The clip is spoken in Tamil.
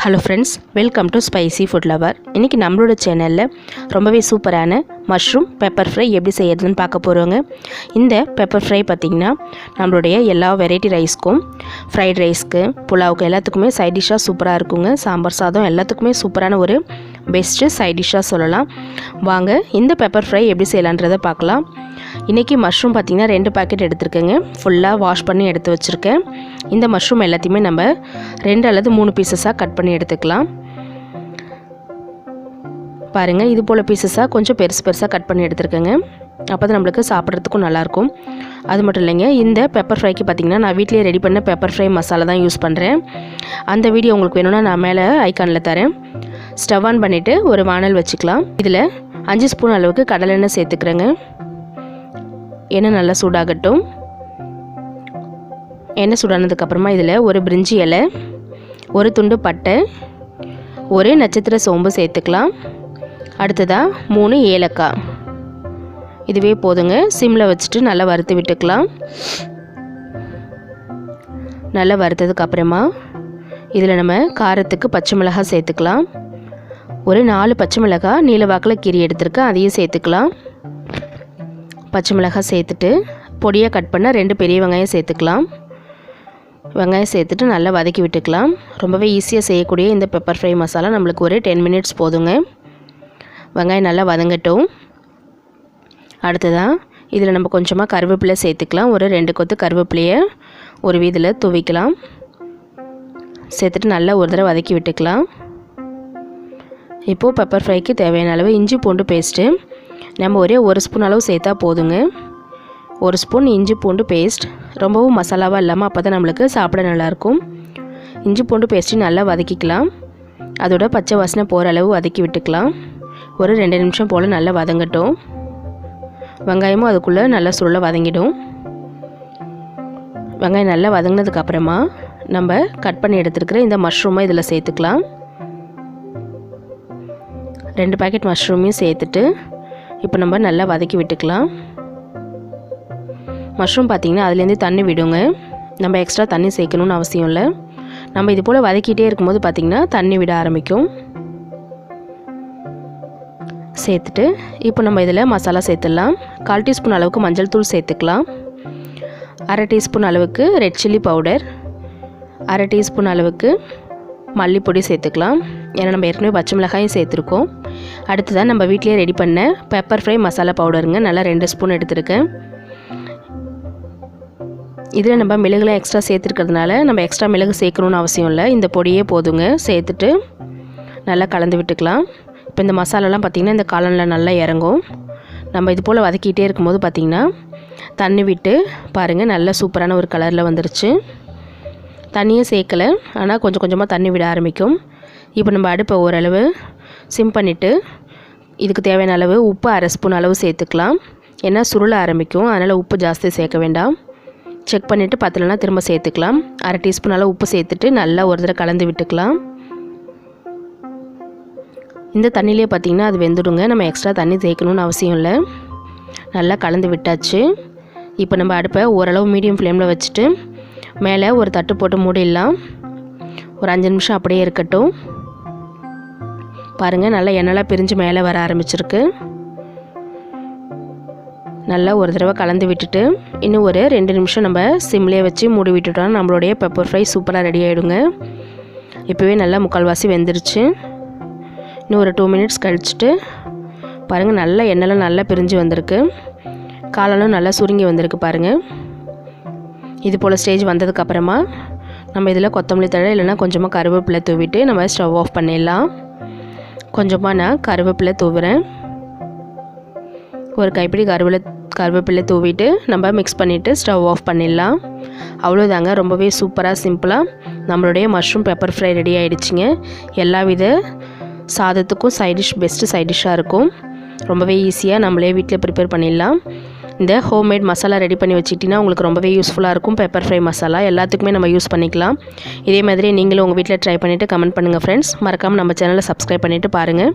Hello friends, welcome to spicy food lower. இன்றைக்கி நம்மளோட சேனலில் ரொம்பவே சூப்பரான மஷ்ரூம் பெப்பர் ஃப்ரை எப்படி செய்யறதுன்னு பார்க்க போகிறோங்க. இந்த பெப்பர் ஃப்ரை பார்த்திங்கன்னா நம்மளுடைய எல்லா வெரைட்டி ரைஸ்க்கும், ஃப்ரைட் ரைஸ்க்கு, புலாவுக்கு எல்லாத்துக்குமே சைட் டிஷ்ஷாக சூப்பராக இருக்குங்க. சாம்பார் சாதம் எல்லாத்துக்குமே சூப்பரான ஒரு பெஸ்ட்டு சைட் டிஷ்ஷாக சொல்லலாம். வாங்க இந்த பெப்பர் ஃப்ரை எப்படி செய்யலான்றதை பார்க்கலாம். இன்றைக்கி மஷ்ரூம் பார்த்திங்கன்னா 2 பாக்கெட் எடுத்துருக்கேங்க. ஃபுல்லாக வாஷ் பண்ணி எடுத்து வச்சுருக்கேன். இந்த மஷ்ரூம் எல்லாத்தையுமே நம்ம 2 அல்லது 3 பீசஸாக கட் பண்ணி எடுத்துக்கலாம். பாருங்கள், இது போல் பீசஸாக கொஞ்சம் பெருசாக கட் பண்ணி எடுத்துருக்கேங்க. அப்போ தான் நம்மளுக்கு சாப்பிட்றதுக்கும் நல்லாயிருக்கும். அது மட்டும் இல்லைங்க, இந்த பெப்பர் ஃப்ரைக்கு பார்த்திங்கன்னா நான் வீட்டிலேயே ரெடி பண்ண பெப்பர் ஃப்ரை மசாலா தான் யூஸ் பண்ணுறேன். அந்த வீடியோ உங்களுக்கு வேணும்னா நான் மேலே ஐக்கானில் தரேன். ஸ்டவ் ஆன் பண்ணிவிட்டு ஒரு வானல் வச்சுக்கலாம். இதில் 5 ஸ்பூன் அளவுக்கு கடலெண்ணெய் சேர்த்துக்கிறேங்க. எண்ணெய் நல்லா சூடாகட்டும். எண்ணெய் சூடானதுக்கப்புறமா இதில் ஒரு பிரிஞ்சி இலை, ஒரு துண்டு பட்டை, ஒரு நட்சத்திர சோம்பு சேர்த்துக்கலாம். அடுத்ததாக 3 ஏலக்காய். இதுவே போதுங்க. சிம்மில் வச்சுட்டு நல்லா வறுத்து விட்டுக்கலாம். நல்லா வறுத்ததுக்கப்புறமா இதில் நம்ம காரத்துக்கு பச்சை மிளகாய் சேர்த்துக்கலாம். ஒரு 4 பச்சை மிளகாய் நீல வாக்கில் கீறி எடுத்துருக்கேன், அதையும் சேர்த்துக்கலாம். பச்சை மிளகாய் சேர்த்துட்டு பொடியாக கட் பண்ண 2 பெரிய வெங்காயம் சேர்த்துக்கலாம். வெங்காயம் சேர்த்துட்டு நல்லா வதக்கி விட்டுக்கலாம். ரொம்பவே ஈஸியாக செய்யக்கூடிய இந்த பெப்பர் ஃப்ரை மசாலா நம்மளுக்கு ஒரு 10 மினிட்ஸ் போதுங்க. வெங்காயம் நல்லா வதங்கட்டும். அடுத்ததாக இதில் நம்ம கொஞ்சமாக கருவேப்பிலை சேர்த்துக்கலாம். ஒரு 2 கொத்து கருவேப்பிலையை ஒரு வீதியில் தூவிக்கலாம். சேர்த்துட்டு நல்லா ஒரு தடவை வதக்கி விட்டுக்கலாம். இப்போது பெப்பர் ஃப்ரைக்கு தேவையான அளவு இஞ்சி பூண்டு பேஸ்ட்டு நம்ம ஒரே 1 ஸ்பூன் அளவு சேர்த்தா போதுங்க. 1 ஸ்பூன் இஞ்சி பூண்டு பேஸ்ட், ரொம்பவும் மசாலாவாக இல்லாமல் அப்போ தான் நம்மளுக்கு சாப்பிட நல்லாயிருக்கும். இஞ்சி பூண்டு பேஸ்ட்டு நல்லா வதக்கிக்கலாம். அதோட பச்சை வாசனை போகிற அளவு வதக்கி விட்டுக்கலாம். ஒரு 2 நிமிஷம் போல் நல்லா வதங்கட்டும். வெங்காயமும் அதுக்குள்ளே நல்லா சுருள வதங்கிடும். வெங்காயம் நல்லா வதங்கினதுக்கப்புறமா நம்ம கட் பண்ணி எடுத்துருக்கிற இந்த மஷ்ரூமை இதில் சேர்த்துக்கலாம். 2 பாக்கெட் மஷ்ரூமையும் சேர்த்துட்டு இப்போ நம்ம நல்லா வதக்கி விட்டுக்கலாம். மஷ்ரூம் பார்த்திங்கன்னா அதுலேருந்து தண்ணி விடுங்க. நம்ம எக்ஸ்ட்ரா தண்ணி சேர்க்கணுன்னு அவசியம் இல்லை. நம்ம இது போல் வதக்கிட்டே இருக்கும்போது பார்த்திங்கன்னா தண்ணி விட ஆரம்பிக்கும். சேர்த்துட்டு இப்போ நம்ம இதில் மசாலா சேர்த்துடலாம். 1/4 டீஸ்பூன் அளவுக்கு மஞ்சள் தூள் சேர்த்துக்கலாம். 1/2 டீஸ்பூன் அளவுக்கு ரெட் சில்லி பவுடர், 1/2 டீஸ்பூன் அளவுக்கு மல்லிப்பொடி சேர்த்துக்கலாம். ஏன்னா நம்ம ஏற்கனவே பச்சை மிளகாயும் சேர்த்துருக்கோம். அடுத்ததான் நம்ம வீட்டிலேயே ரெடி பண்ண பெப்பர் ஃப்ரை மசாலா பவுடருங்க. நல்லா 2 ஸ்பூன் எடுத்துருக்கேன். இதில் நம்ம மிளகுலாம் எக்ஸ்ட்ரா சேர்த்துருக்கிறதுனால நம்ம எக்ஸ்ட்ரா மிளகு சேர்க்கணுன்னு அவசியம் இல்லை. இந்த பொடியே போதுங்க. சேர்த்துட்டு நல்லா கலந்து விட்டுக்கலாம். இப்போ இந்த மசாலாலாம் பார்த்திங்கன்னா இந்த காளானில் நல்லா இறங்கும். நம்ம இது போல் வதக்கிட்டே இருக்கும்போது பார்த்திங்கன்னா தண்ணி விட்டு பாருங்கள், நல்லா சூப்பரான ஒரு கலரில் வந்துருச்சு. தண்ணியே சேர்க்கலை, ஆனால் கொஞ்சம் கொஞ்சமாக தண்ணி விட ஆரம்பிக்கும். இப்போ நம்ம அடுப்பை ஓரளவு சிம் பண்ணிவிட்டு இதுக்கு தேவையான அளவு உப்பு 1/2 ஸ்பூன் அளவு சேர்த்துக்கலாம். ஏன்னா சுருள ஆரம்பிக்கும், அதனால் உப்பு ஜாஸ்தி சேர்க்க வேண்டாம். செக் பண்ணிவிட்டு பத்தலைனா திரும்ப சேர்த்துக்கலாம். 1/2 டீஸ்பூன் அளவு உப்பு சேர்த்துட்டு நல்லா ஒரு தடவை கலந்து விட்டுக்கலாம். இந்த தண்ணியிலே பார்த்திங்கன்னா அது வெந்துடுங்க. நம்ம எக்ஸ்ட்ரா தண்ணி சேர்க்கணுன்னு அவசியம் இல்லை. நல்லா கலந்து விட்டாச்சு. இப்போ நம்ம அடுப்பை ஓரளவு மீடியம் ஃப்ளேமில் வச்சுட்டு மேலே ஒரு தட்டு போட்டு மூடிடலாம். ஒரு 5 நிமிஷம் அப்படியே இருக்கட்டும். பாருங்கள், நல்லா எண்ணெய்லாம் பிரிஞ்சு மேலே வர ஆரம்பிச்சிருக்கு. நல்லா ஒரு தடவை கலந்து விட்டுட்டு இன்னும் ஒரு 2 நிமிஷம் நம்ம சிம்லேயே வச்சு மூடி விட்டுட்டோம்னா நம்மளுடைய பெப்பர் ஃப்ரை சூப்பராக ரெடி ஆகிடுங்க. இப்போவே நல்லா முக்கால்வாசி வெந்துருச்சு. இன்னும் ஒரு 2 மினிட்ஸ் கழிச்சிட்டு பாருங்கள், நல்லா எண்ணெய்லாம் நல்லா பிரிஞ்சு வந்திருக்கு. காளானும் நல்லா சுருங்கி வந்திருக்கு பாருங்கள். இது போல் ஸ்டேஜ் வந்ததுக்கப்புறமா நம்ம இதில் கொத்தமல்லி தழை இல்லைன்னா கொஞ்சமாக கருவேப்பிலை தூவிட்டு நம்ம ஸ்டவ் ஆஃப் பண்ணிடலாம். கொஞ்சமாக நான் கருவேப்பிலை தூவுறேன். ஒரு கைப்பிடி கருவேப்பிலை தூவிட்டு நம்ம மிக்ஸ் பண்ணிவிட்டு ஸ்டவ் ஆஃப் பண்ணிடலாம். அவ்வளோதாங்க. ரொம்பவே சூப்பராக சிம்பிளாக நம்மளுடைய மஷ்ரூம் பெப்பர் ஃப்ரை ரெடி ஆகிடுச்சிங்க. எல்லா வித சாதத்துக்கும் சைட் டிஷ் பெஸ்ட்டு சைட் டிஷ்ஷாக இருக்கும். ரொம்பவே ஈஸியாக நம்மளே வீட்டில் ப்ரிப்பேர் பண்ணிடலாம். இந்த ஹோம்மேட் மசாலா ரெடி பண்ணி வச்சுக்கிட்டிங்கன்னா உங்களுக்கு ரொம்பவே யூஸ்ஃபுல்லாக இருக்கும். பெப்பர் ஃப்ரை மசாலா எல்லாத்துக்குமே நம்ம யூஸ் பண்ணிக்கலாம். இதே மாதிரி நீங்களும் உங்கள் வீட்டில் ட்ரை பண்ணிவிட்டு கமெண்ட் பண்ணுங்கள் ஃப்ரெண்ட்ஸ். மறக்காமல் நம்ம சேனலை சப்ஸ்கிரைப் பண்ணிவிட்டு பாருங்கள்.